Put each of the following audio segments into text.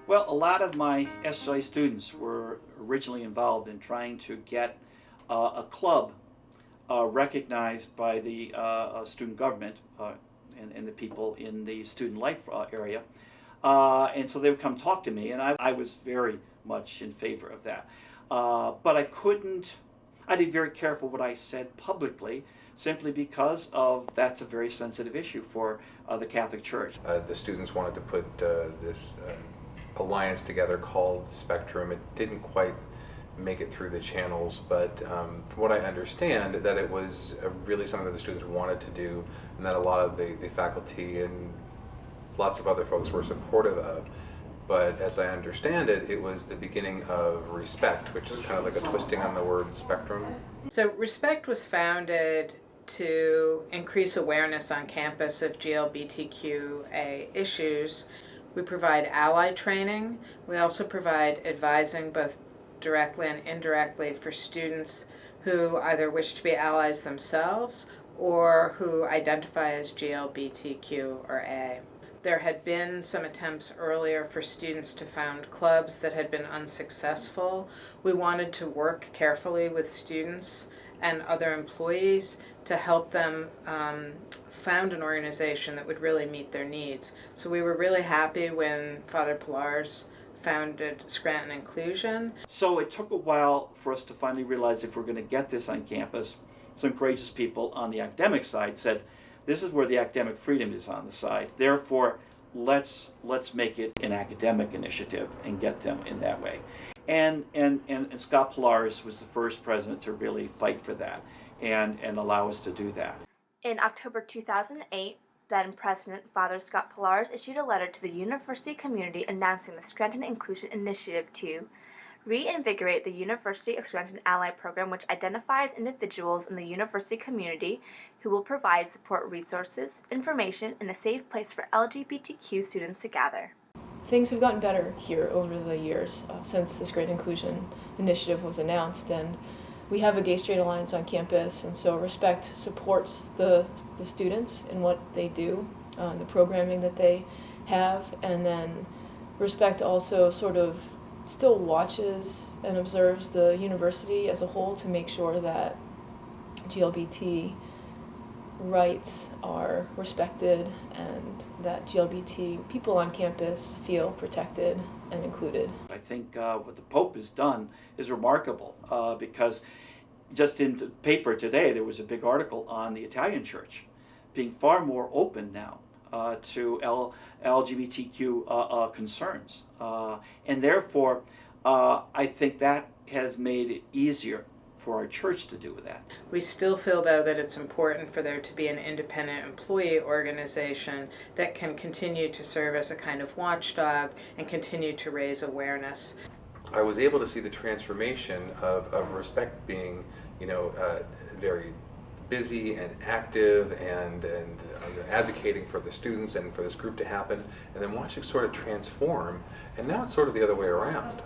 Well, a lot of my SI students were originally involved in trying to get a club recognized by the student government and the people in the student life area. And so they would come talk to me, and I was very much in favor of that. But I did very careful what I said publicly, simply because of that's a very sensitive issue for the Catholic Church. The students wanted to put this alliance together called Spectrum. It didn't quite make it through the channels, but from what I understand, that it was really something that the students wanted to do, and that a lot of the faculty and lots of other folks were supportive of. But as I understand it, it was the beginning of Respect, which is kind of like a twisting on the word spectrum. So Respect was founded to increase awareness on campus of L.G.B.T.Q.A issues. We provide ally training. We also provide advising both directly and indirectly for students who either wish to be allies themselves or who identify as L.G.B.T.Q.A. There had been some attempts earlier for students to found clubs that had been unsuccessful. We wanted to work carefully with students and other employees to help them found an organization that would really meet their needs. So we were really happy when Father Pilars founded Scranton Inclusion. So it took a while for us to finally realize if we're going to get this on campus. Some courageous people on the academic side said, this is where the academic freedom is on the side. Therefore, let's make it an academic initiative and get them in that way. And Scott Pilars was the first president to really fight for that and allow us to do that. In October 2008, then President Father Scott Pilars issued a letter to the university community announcing the Scranton Inclusion Initiative to reinvigorate the University of Scranton Ally Program, which identifies individuals in the university community who will provide support resources, information, and a safe place for LGBTQ students to gather. Things have gotten better here over the years since this Great Inclusion Initiative was announced, and we have a Gay Straight Alliance on campus, and so Respect supports the students in what they do, the programming that they have, and then Respect also sort of still watches and observes the university as a whole to make sure that LGBT rights are respected and that LGBT people on campus feel protected and included. I think what the Pope has done is remarkable because just in the paper today there was a big article on the Italian church being far more open now to LGBTQ concerns. And therefore, I think that has made it easier for our church to do that. We still feel, though, that it's important for there to be an independent employee organization that can continue to serve as a kind of watchdog and continue to raise awareness. I was able to see the transformation of Respect being, very busy and active and advocating for the students and for this group to happen, and then watching sort of transform, and now it's sort of the other way around,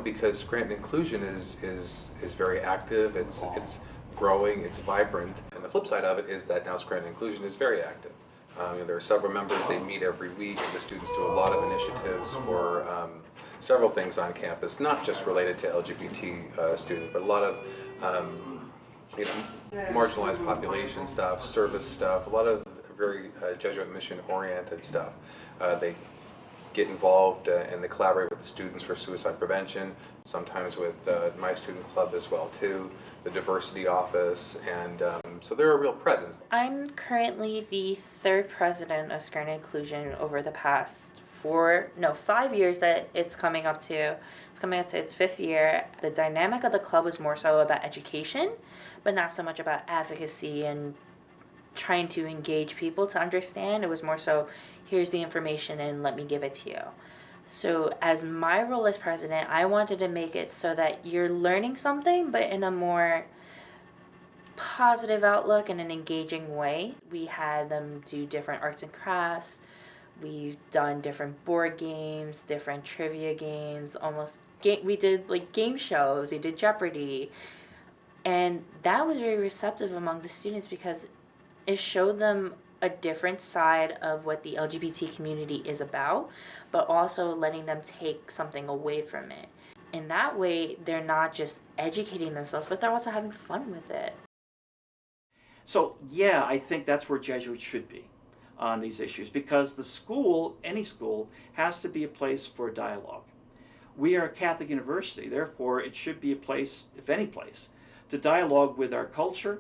because Scranton Inclusion is very active, it's growing, it's vibrant, and the flip side of it is that now Scranton Inclusion is very active. There are several members, they meet every week, and the students do a lot of initiatives for several things on campus, not just related to LGBT students, but a lot of marginalized population stuff, service stuff, a lot of very Jesuit mission oriented stuff. They get involved and they collaborate with the students for suicide prevention, sometimes with my student club as well too, the diversity office, and so they're a real presence. I'm currently the third president of Scranton Inclusion over the past 5 years that it's coming up to its fifth year. The dynamic of the club was more so about education, but not so much about advocacy and trying to engage people to understand. It was more so, here's the information and let me give it to you. So as my role as president, I wanted to make it so that you're learning something, but in a more positive outlook and an engaging way. We had them do different arts and crafts. We've done different board games, different trivia games, we did like game shows, we did Jeopardy. And that was very receptive among the students because it showed them a different side of what the LGBT community is about, but also letting them take something away from it. In that way, they're not just educating themselves, but they're also having fun with it. So yeah, I think that's where Jesuits should be on these issues, because the school, any school, has to be a place for dialogue. We are a Catholic university, therefore it should be a place, if any place, to dialogue with our culture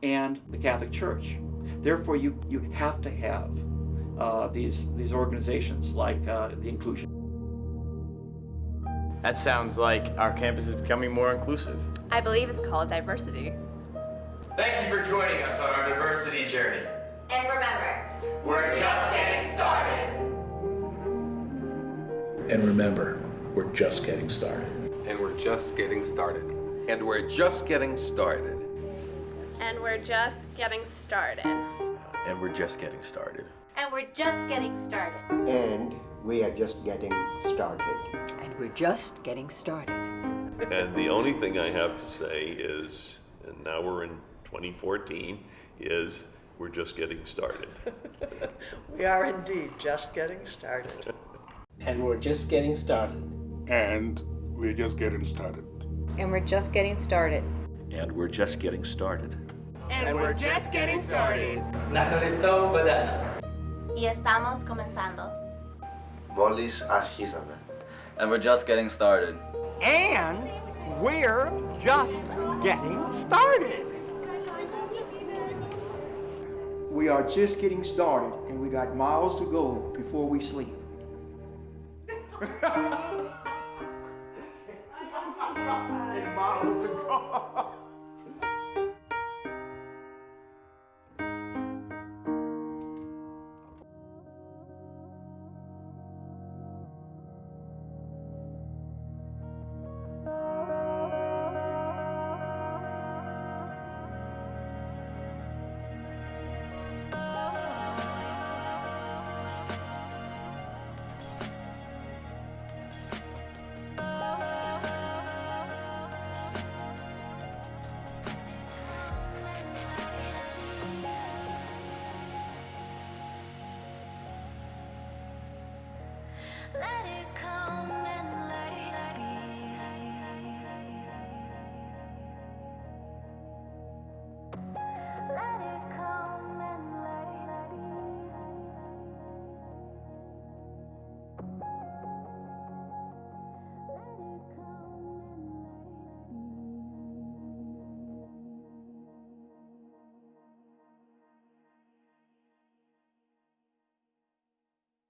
and the Catholic Church. Therefore, you have to have these organizations like the Inclusion. That sounds like our campus is becoming more inclusive. I believe it's called diversity. Thank you for joining us on our diversity journey. And remember, We're just getting started. And remember, we're just getting started. And we're just getting started. And we're just getting started. and we're just getting started. And we're just getting started. And we're just getting started. And we are just getting started. And we're just getting started. And the only thing I have to say is, and now we're in 2014, is we're just getting started. We are indeed just getting started. And we're just getting started. And we're just getting started. And we're just getting started. And we're just getting started. And we're just getting started. Narrated badana. Y estamos comenzando. Molis αρχίσαμε. And we're just getting started. And we're just getting started. We are just getting started, and we got miles to go before we sleep. Miles to go.